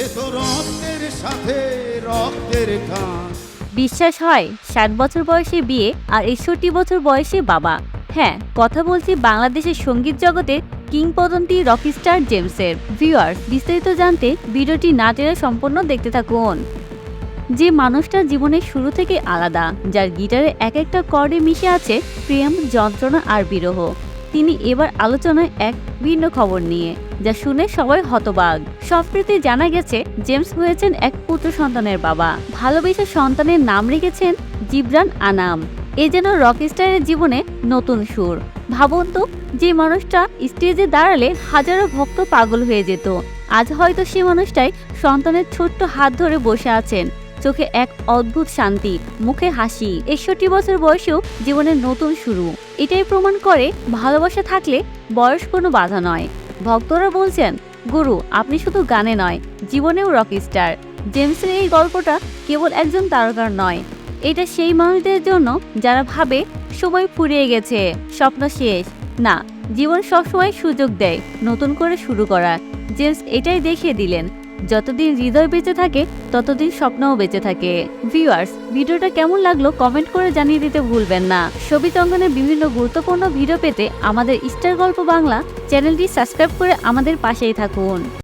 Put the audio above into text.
এ তো রক্তের সাথে রক্তের টান। বিশ্বাস হয় 60 বছর বয়সে বিয়ে আর 61 বছর বয়সে বাবা। হ্যাঁ, কথা বলছি বাংলাদেশের সঙ্গীত জগতের কিংবদন্তি রকস্টার জেমসের। ভিউয়ার্স, বিস্তারিত জানতে ভিডিওটি না টেনে সম্পূর্ণ দেখতে থাকুন। যে মানুষটা জীবনের শুরু থেকে আলাদা, যার গিটারে এক একটা কর্ডে মিশে আছে প্রেম, যন্ত্রণা আর বিরহ, তিনি এবার আলোচনায় এক ভিন্ন খবর নিয়ে, যা শুনে সবাই হতবাক। সম্প্রতি জানা গেছে জেমস হয়েছেন এক পুত্র সন্তানের বাবা। ভালোবেসে সন্তানের নাম রেখেছেন জিবরান আনাম। এ যেন রকস্টারের জীবনে নতুন সুর। ভাবুন তো, যে মানুষটা স্টেজে দাঁড়ালে হাজারো ভক্ত পাগল হয়ে যেত, আজ হয়তো সে মানুষটাই সন্তানের ছোট্ট হাত ধরে বসে আছেন, চোখে এক অদ্ভুত শান্তি, মুখে হাসি। 61 বছর বয়সেও জীবনের নতুন শুরু। এটাই প্রমাণ করে ভালোবাসা থাকলে বয়স কোনো বাধা নয়। ভক্তরা বলছেন, গুরু আপনি শুধু গানে নয়, জীবনেও রকস্টার। জেমসের এই গল্পটা কেবল একজন তারকার নয়, এটা সেই মানুষদের জন্য যারা ভাবে সময় ফুরিয়ে গেছে, স্বপ্ন শেষ। না, জীবন সবসময় সুযোগ দেয় নতুন করে শুরু করার। জেমস এটাই দেখিয়ে দিলেন, যতদিন হৃদয় বেঁচে থাকে ততদিন স্বপ্নও বেঁচে থাকে। ভিউয়ার্স, ভিডিওটা কেমন লাগলো কমেন্ট করে জানিয়ে দিতে ভুলবেন না। সঙ্গীত অঙ্গনের বিভিন্ন গুরুত্বপূর্ণ ভিডিও পেতে আমাদের স্টার গল্প বাংলা চ্যানেলটি সাবস্ক্রাইব করে আমাদের পাশেই থাকুন।